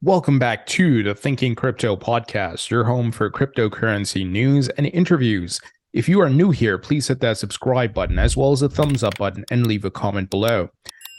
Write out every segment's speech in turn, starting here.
Welcome back to the Thinking Crypto podcast, your home for cryptocurrency news and interviews. If you are new here, please hit that subscribe button as well as the thumbs up button and leave a comment below.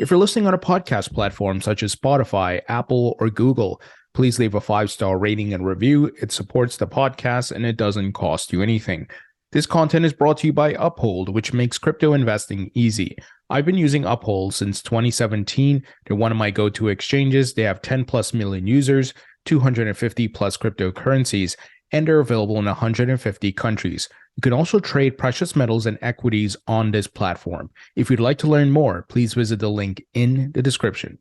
If you're listening on a podcast platform such as Spotify, Apple, or Google, please leave a 5-star rating and review. It supports the podcast and it doesn't cost you anything. This content is brought to you by Uphold, which makes crypto investing easy. I've been using Uphold since 2017. They're one of my go-to exchanges. They have 10 plus million users, 250 plus cryptocurrencies, and they're available in 150 countries. You can also trade precious metals and equities on this platform. If you'd like to learn more, please visit the link in the description.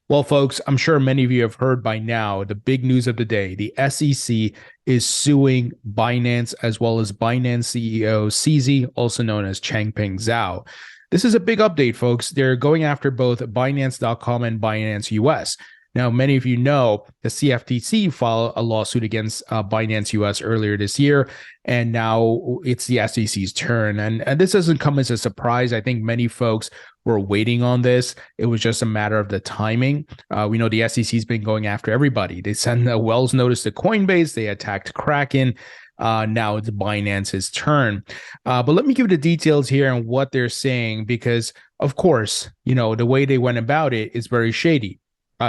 Well, folks, I'm sure many of you have heard by now the big news of the day. The SEC is suing Binance as well as Binance CEO CZ, also known as Changpeng Zhao. This is a big update, folks. They're going after both Binance.com and Binance US. Now, many of you know the CFTC filed a lawsuit against Binance US earlier this year, and now it's the SEC's turn. And this doesn't come as a surprise. I think many folks were waiting on this. It was just a matter of the timing. We know the SEC's been going after everybody. They sent a Wells notice to Coinbase. They attacked Kraken. Now it's Binance's turn. But let me give you the details here and what they're saying, because, of course, you know, the way they went about it is very shady.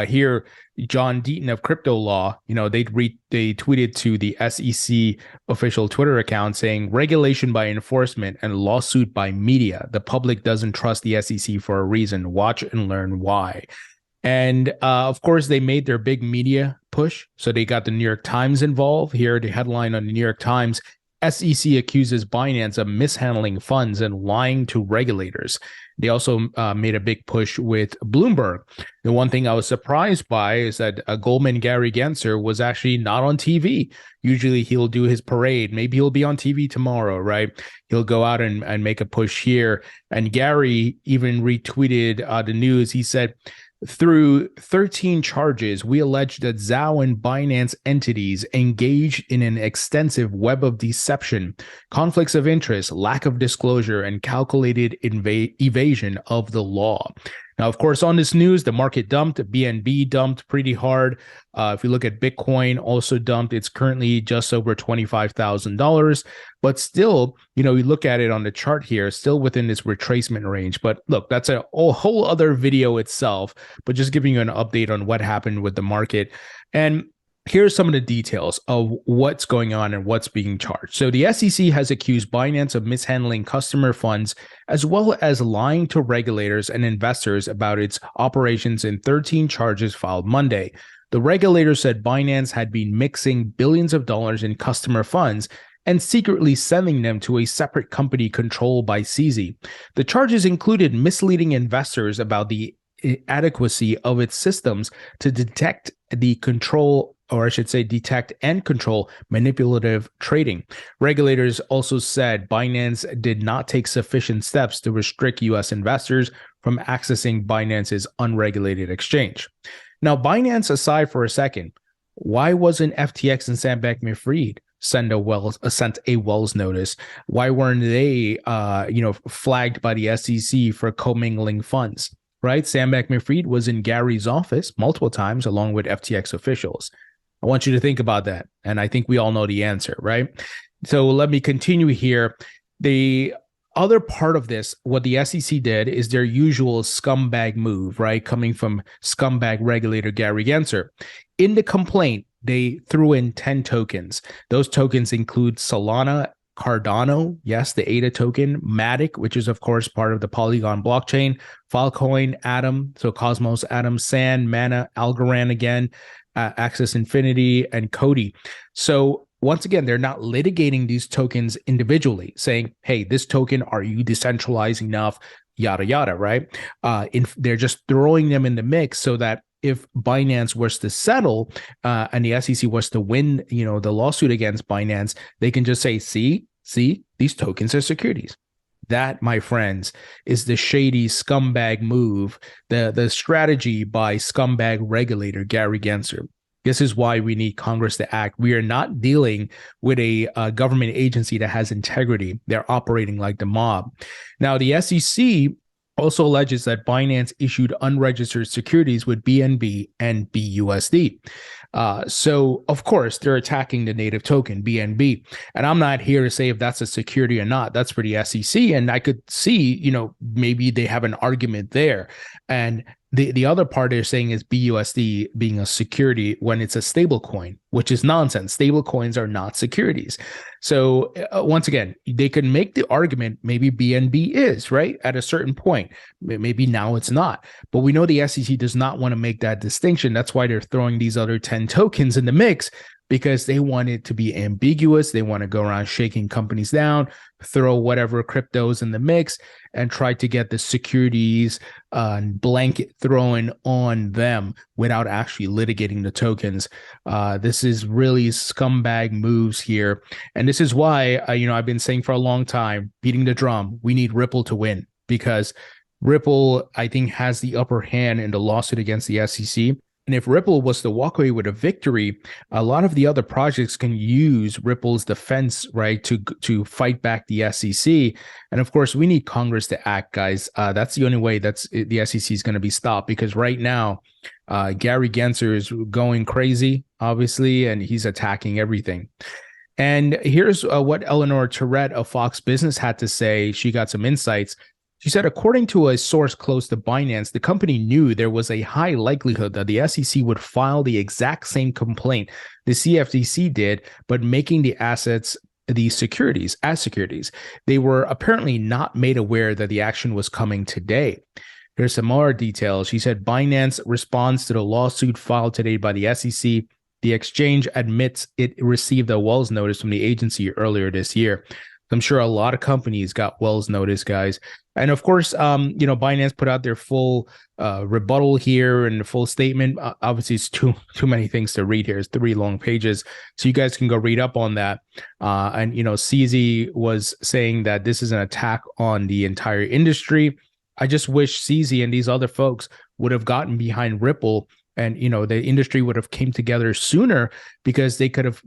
Here, John Deaton of Crypto Law, you know, they tweeted to the SEC official Twitter account saying, regulation by enforcement and lawsuit by media. The public doesn't trust the SEC for a reason. Watch and learn why. And of course, they made their big media push. So they got the New York Times involved. Here, the headline on the New York Times: SEC accuses Binance of mishandling funds and lying to regulators. They also made a big push with Bloomberg. The one thing I was surprised by is that Goldman Gary Gensler was actually not on TV. Usually he'll do his parade. Maybe he'll be on TV tomorrow, right? He'll go out and make a push here. And Gary even retweeted the news. He said, through 13 charges, we allege that Zhao and Binance entities engaged in an extensive web of deception, conflicts of interest, lack of disclosure, and calculated evasion of the law. Now, of course, on this news, the market dumped. BNB dumped pretty hard. If you look at Bitcoin, also dumped. It's currently just over $25,000. But still, you know, you look at it on the chart here, still within this retracement range. But look, that's a whole other video itself, but just giving you an update on what happened with the market. And here's some of the details of what's going on and what's being charged. So the SEC has accused Binance of mishandling customer funds, as well as lying to regulators and investors about its operations in 13 charges filed Monday. The regulator said Binance had been mixing billions of dollars in customer funds and secretly sending them to a separate company controlled by CZ. The charges included misleading investors about the adequacy of its systems to detect and control manipulative trading. Regulators also said Binance did not take sufficient steps to restrict U.S. investors from accessing Binance's unregulated exchange. Now, Binance aside for a second, why wasn't FTX and Sam Bankman-Fried sent a Wells notice? Why weren't they, flagged by the SEC for commingling funds? Right? Sam Bankman-Fried was in Gary's office multiple times along with FTX officials. I want you to think about that. And I think we all know the answer, right? So let me continue here. The other part of this, what the SEC did is their usual scumbag move, right? Coming from scumbag regulator Gary Gensler. In the complaint, they threw in 10 tokens. Those tokens include Solana, Cardano, yes, the ADA token, Matic, which is, of course, part of the Polygon blockchain, Filecoin, Atom, so Cosmos, Atom, Sand, Mana, Algorand again, Axis Infinity, and Cody. So once again, they're not litigating these tokens individually, saying, hey, this token, are you decentralized enough, yada, yada, right? They're just throwing them in the mix so that if Binance was to settle and the SEC was to win, the lawsuit against Binance, they can just say, see, these tokens are securities. That, my friends, is the shady scumbag move, the strategy by scumbag regulator Gary Gensler. This is why we need Congress to act. We are not dealing with a government agency that has integrity. They're operating like the mob. Now, the SEC also alleges that Binance issued unregistered securities with BNB and BUSD. So, of course, they're attacking the native token, BNB. And I'm not here to say if that's a security or not. That's for the SEC. And I could see, maybe they have an argument there. And the other part they're saying is BUSD being a security when it's a stable coin, which is nonsense. Stable coins are not securities. So once again, they could make the argument maybe BNB is, right, at a certain point. Maybe now it's not. But we know the SEC does not want to make that distinction. That's why they're throwing these other 10 tokens in the mix, because they want it to be ambiguous. They want to go around shaking companies down, throw whatever cryptos in the mix, and try to get the securities blanket thrown on them without actually litigating the tokens. This is really scumbag moves here. And this is why, I've been saying for a long time, beating the drum, we need Ripple to win, because Ripple, I think, has the upper hand in the lawsuit against the SEC. And if Ripple was to walk away with a victory, a lot of the other projects can use Ripple's defense, right, to fight back the SEC. And of course, we need Congress to act, guys. That's the only way the SEC is going to be stopped, because right now, Gary Gensler is going crazy, obviously, and he's attacking everything. And here's what Eleanor Tourette of Fox Business had to say. She got some insights. She said, according to a source close to Binance, the company knew there was a high likelihood that the SEC would file the exact same complaint the CFTC did, but making the assets the securities as securities. They were apparently not made aware that the action was coming today. Here's some more details. She said, Binance responds to the lawsuit filed today by the SEC. The exchange admits it received a Wells notice from the agency earlier this year. I'm sure a lot of companies got Wells notice, guys. And of course, Binance put out their full rebuttal here and the full statement. Obviously, it's too many things to read here. It's 3 long pages. So you guys can go read up on that. And CZ was saying that this is an attack on the entire industry. I just wish CZ and these other folks would have gotten behind Ripple, and the industry would have came together sooner, because they could have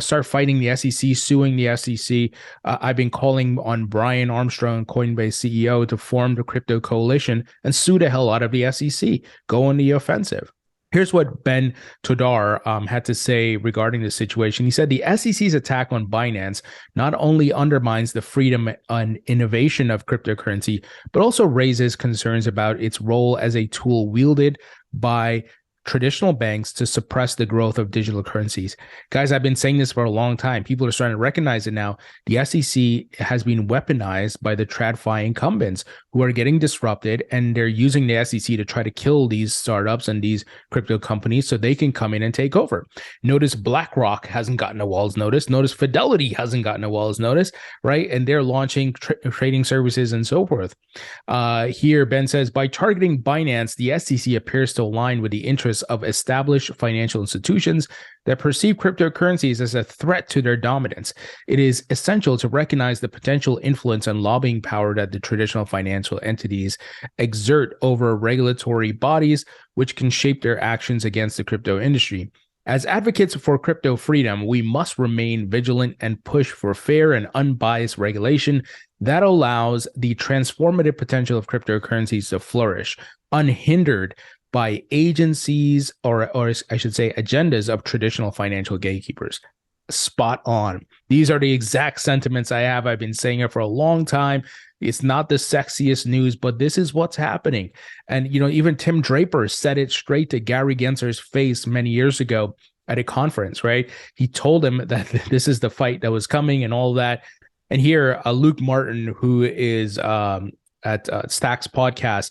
start fighting the SEC, suing the SEC. I've been calling on Brian Armstrong, Coinbase CEO, to form the crypto coalition and sue the hell out of the SEC. Go on the offensive. Here's what Ben Todar had to say regarding the situation. He said the SEC's attack on Binance not only undermines the freedom and innovation of cryptocurrency, but also raises concerns about its role as a tool wielded by traditional banks to suppress the growth of digital currencies. Guys, I've been saying this for a long time. People are starting to recognize it now. The SEC has been weaponized by the TradFi incumbents who are getting disrupted, and they're using the SEC to try to kill these startups and these crypto companies so they can come in and take over. Notice BlackRock hasn't gotten a Wells notice. Notice Fidelity hasn't gotten a Wells notice, right? And they're launching trading services and so forth. Here, Ben says, by targeting Binance, the SEC appears to align with the interests of established financial institutions that perceive cryptocurrencies as a threat to their dominance. It is essential to recognize the potential influence and lobbying power that the traditional financial entities exert over regulatory bodies, which can shape their actions against the crypto industry. As advocates for crypto freedom, we must remain vigilant and push for fair and unbiased regulation that allows the transformative potential of cryptocurrencies to flourish, unhindered by agencies or I should say agendas of traditional financial gatekeepers. Spot on. These are the exact sentiments I have. I've been saying it for a long time. It's not the sexiest news, but this is what's happening. And, even Tim Draper said it straight to Gary Gensler's face many years ago at a conference, right? He told him that this is the fight that was coming and all that. And here, Luke Martin, who is at Stacks Podcast,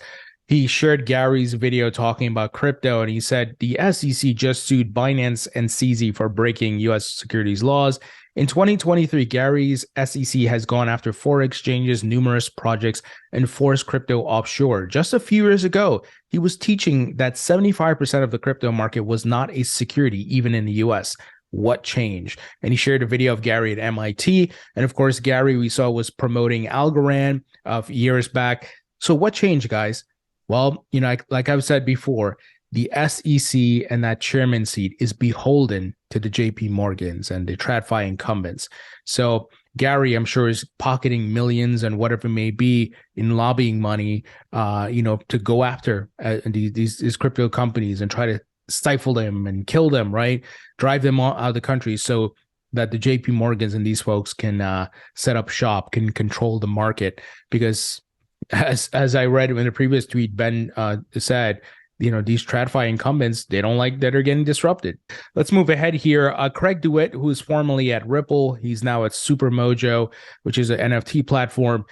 he shared Gary's video talking about crypto, and he said the SEC just sued Binance and CZ for breaking U.S. securities laws. In 2023, Gary's SEC has gone after 4 exchanges, numerous projects, and forced crypto offshore. Just a few years ago, he was teaching that 75% of the crypto market was not a security, even in the U.S. What changed? And he shared a video of Gary at MIT. And of course, Gary, we saw, was promoting Algorand years back. So what changed, guys? Well, like I've said before, the SEC and that chairman seat is beholden to the JP Morgans and the TradFi incumbents. So Gary, I'm sure, is pocketing millions and whatever it may be in lobbying money, to go after these crypto companies and try to stifle them and kill them, right? Drive them out of the country so that the JP Morgans and these folks can set up shop, can control the market. Because as I read in the previous tweet, Ben said, these TradFi incumbents, they don't like that they're getting disrupted. Let's move ahead here. Craig DeWitt, who is formerly at Ripple, he's now at Supermojo, which is an NFT platform.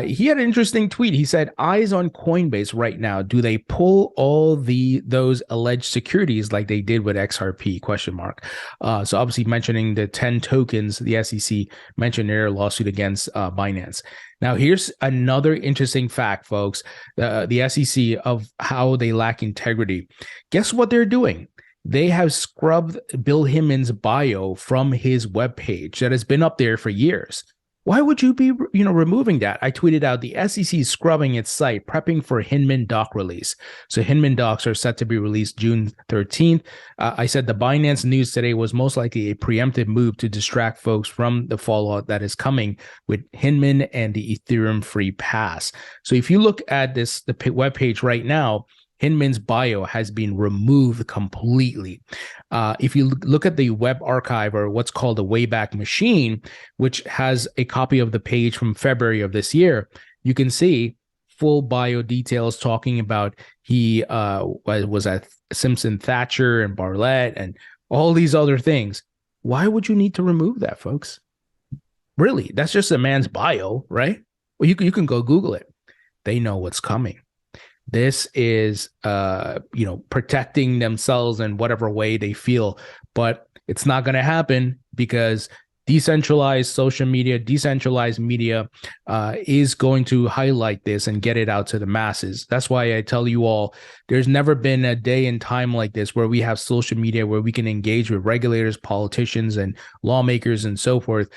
He had an interesting tweet. He said, eyes on Coinbase right now. Do they pull all those alleged securities like they did with XRP? ? So obviously mentioning the 10 tokens the SEC mentioned in their lawsuit against Binance. Now, here's another interesting fact, folks, the SEC, of how they lack integrity. Guess what they're doing? They have scrubbed Bill Hinman's bio from his webpage that has been up there for years. Why would you be, removing that? I tweeted out, the SEC is scrubbing its site, prepping for Hinman doc release. So Hinman docs are set to be released June 13th. I said the Binance news today was most likely a preemptive move to distract folks from the fallout that is coming with Hinman and the Ethereum free pass. So if you look at the webpage right now, Hinman's bio has been removed completely. If you look at the web archive, or what's called the Wayback Machine, which has a copy of the page from February of this year, you can see full bio details talking about he was at Simpson Thacher and Bartlett and all these other things. Why would you need to remove that, folks? Really, that's just a man's bio, right? Well, you can go Google it. They know what's coming. This is, protecting themselves in whatever way they feel, but it's not going to happen because decentralized social media, decentralized media is going to highlight this and get it out to the masses. That's why I tell you all, there's never been a day and time like this where we have social media where we can engage with regulators, politicians, and lawmakers and so forth.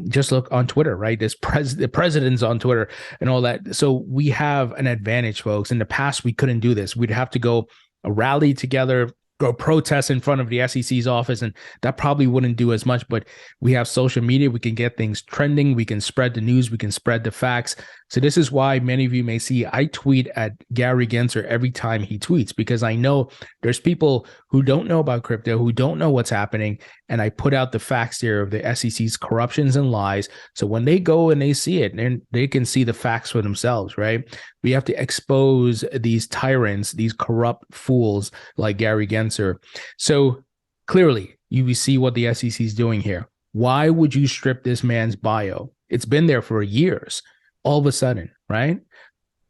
Just look on Twitter, right? The president's on Twitter and all that. So we have an advantage, folks. In the past, we couldn't do this. We'd have to go rally together, go protest in front of the SEC's office, and that probably wouldn't do as much. But we have social media. We can get things trending. We can spread the news. We can spread the facts. So this is why many of you may see I tweet at Gary Gensler every time he tweets, because I know there's people who don't know about crypto, who don't know what's happening, and I put out the facts here of the SEC's corruptions and lies. So when they go and they see it, then they can see the facts for themselves, right? We have to expose these tyrants, these corrupt fools like Gary Gensler. So clearly, you see what the SEC is doing here. Why would you strip this man's bio? It's been there for years. All of a sudden, right?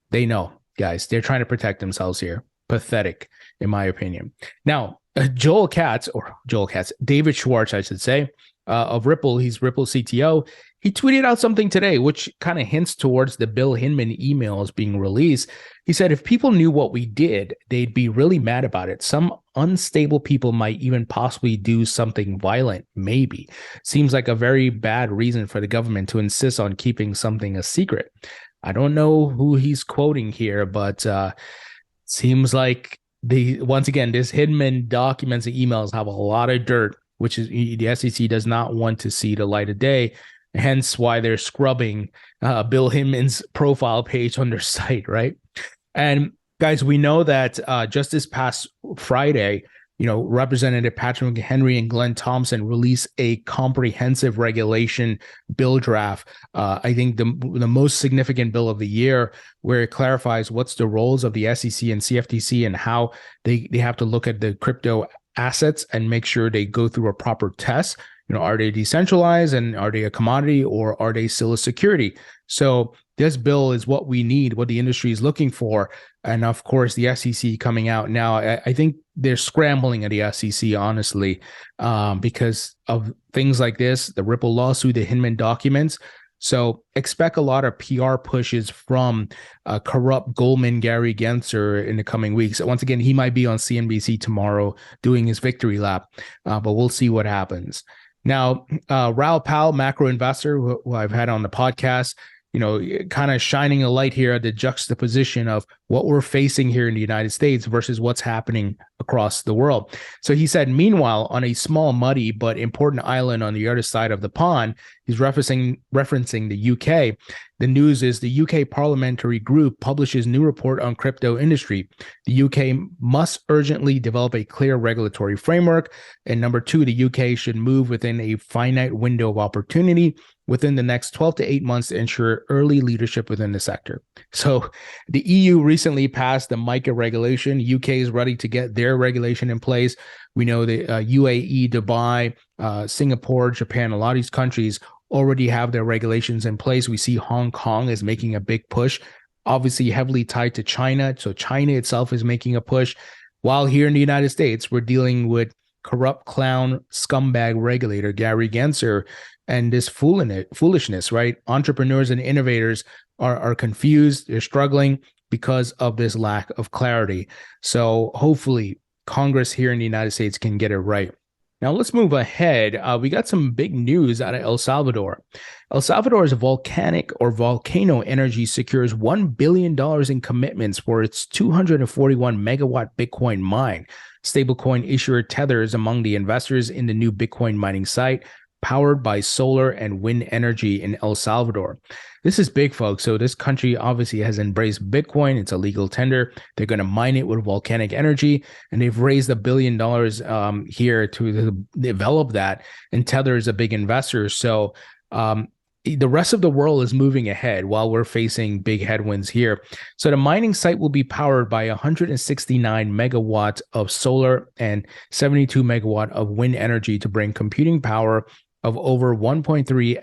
They know, guys, they're trying to protect themselves here. Pathetic, in my opinion. Now, David Schwartz, I should say, of Ripple, he's Ripple CTO. He tweeted out something today, which kind of hints towards the Bill Hinman emails being released. He said, if people knew what we did, they'd be really mad about it. Some unstable people might even possibly do something violent, maybe. Seems like a very bad reason for the government to insist on keeping something a secret. I don't know who he's quoting here, but seems like once again, this Hinman documents and emails have a lot of dirt, which is the SEC does not want to see the light of day. Hence why they're scrubbing Bill Hinman's profile page on their site, right? And guys, we know that just this past Friday, Representative Patrick Henry and Glenn Thompson released a comprehensive regulation bill draft. I think the most significant bill of the year, where it clarifies what's the roles of the SEC and CFTC and how they have to look at the crypto assets and make sure they go through a proper test. Are they decentralized, and are they a commodity, or are they still a security? So this bill is what we need, what the industry is looking for. And of course, the SEC coming out now, I think they're scrambling at the SEC, honestly, because of things like this, the Ripple lawsuit, the Hinman documents. So expect a lot of PR pushes from corrupt Goldman Gary Gensler in the coming weeks. Once again, he might be on CNBC tomorrow doing his victory lap, but we'll see what happens. Now, Raoul Pal, macro investor, who I've had on the podcast, kind of shining a light here at the juxtaposition of what we're facing here in the United States versus what's happening across the world. So he said, meanwhile, on a small, muddy, but important island on the other side of the pond, he's referencing the UK. The news is the UK parliamentary group publishes new report on crypto industry. The UK must urgently develop a clear regulatory framework. And number two, the UK should move within a finite window of opportunity within the next 12 to 8 months to ensure early leadership within the sector. So the EU recently passed the MiCA regulation. UK is ready to get their regulation in place. We know the UAE, Dubai, Singapore, Japan, a lot of these countries already have their regulations in place. We see Hong Kong is making a big push, obviously heavily tied to China. So China itself is making a push. While here in the United States, we're dealing with corrupt clown scumbag regulator Gary Gensler and this foolishness, right? Entrepreneurs and innovators are confused. They're struggling because of this lack of clarity. So hopefully Congress here in the United States can get it right. Now let's move ahead. We got some big news out of El Salvador. El Salvador's Volcano Energy secures $1 billion in commitments for its 241 megawatt Bitcoin mine. Stablecoin issuer Tether is among the investors in the new Bitcoin mining site, powered by solar and wind energy in El Salvador. This is big, folks. So this country obviously has embraced Bitcoin. It's a legal tender. They're going to mine it with volcanic energy, and they've raised $1 billion here to develop that. And Tether is a big investor. So the rest of the world is moving ahead while we're facing big headwinds here. So the mining site will be powered by 169 megawatts of solar and 72 megawatt of wind energy to bring computing power of over 1.3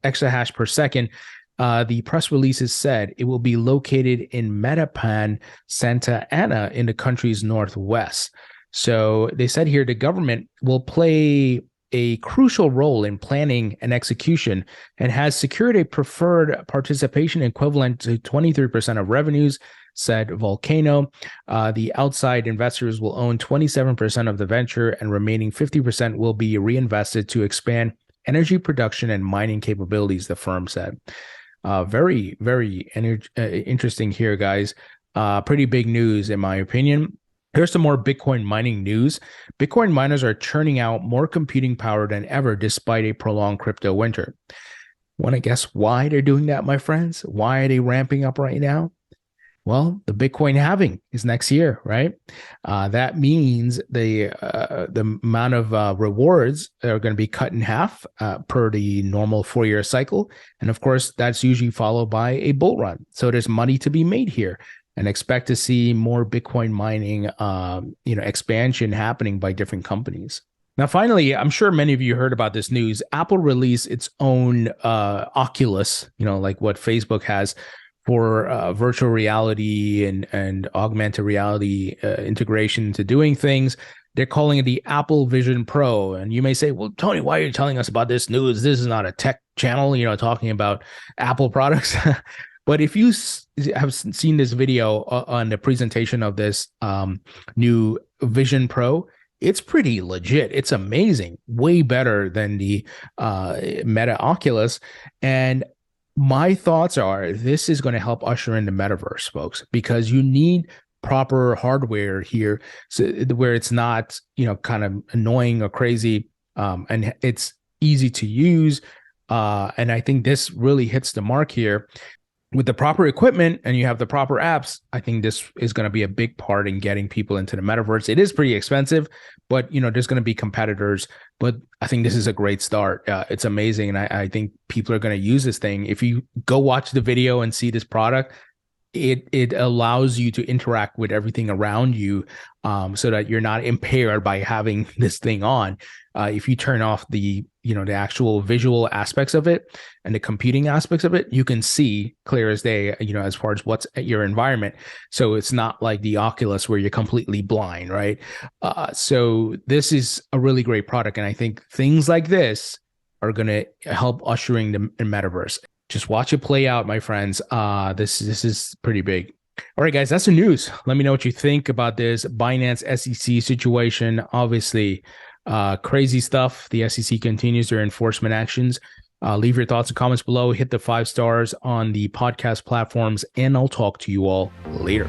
exahash per second. The press releases said it will be located in Metapan, Santa Ana in the country's northwest. So they said here the government will play a crucial role in planning and execution and has secured a preferred participation equivalent to 23% of revenues, said Volcano. The outside investors will own 27% of the venture, and remaining 50% will be reinvested to expand energy production and mining capabilities, the firm said. Very, very interesting here, guys. Pretty big news, in my opinion. Here's some more Bitcoin mining news. Bitcoin miners are churning out more computing power than ever despite a prolonged crypto winter. Want to guess why they're doing that, my friends? Why are they ramping up right now? Well, the Bitcoin halving is next year, right? That means the amount of rewards are going to be cut in half per the normal 4-year cycle. And of course, that's usually followed by a bull run. So there's money to be made here. And expect to see more Bitcoin mining, expansion happening by different companies. Now, finally, I'm sure many of you heard about this news. Apple released its own Oculus, like what Facebook has for virtual reality and augmented reality integration into doing things. They're calling it the Apple Vision Pro. And you may say, well, Tony, why are you telling us about this news? This is not a tech channel, talking about Apple products. But if you have seen this video on the presentation of this new Vision Pro, it's pretty legit. It's amazing, way better than the Meta Oculus. And my thoughts are this is going to help usher in the metaverse, folks, because you need proper hardware here, so where it's not, kind of annoying or crazy, and it's easy to use. And I think this really hits the mark here. With the proper equipment and you have the proper apps, I think this is going to be a big part in getting people into the metaverse. It is pretty expensive, but there's going to be competitors. But I think this is a great start. It's amazing, and I think people are going to use this thing. If you go watch the video and see this product, it allows you to interact with everything around you, so that you're not impaired by having this thing on. If you turn off the actual visual aspects of it and the computing aspects of it, you can see clear as day, as far as what's at your environment. So it's not like the Oculus where you're completely blind, right? So this is a really great product. And I think things like this are going to help ushering the metaverse. Just watch it play out, my friends. This is pretty big. All right, guys, that's the news. Let me know what you think about this Binance SEC situation. Obviously, crazy stuff. The SEC continues their enforcement actions. Leave your thoughts and comments below. Hit the 5 stars on the podcast platforms, and I'll talk to you all later.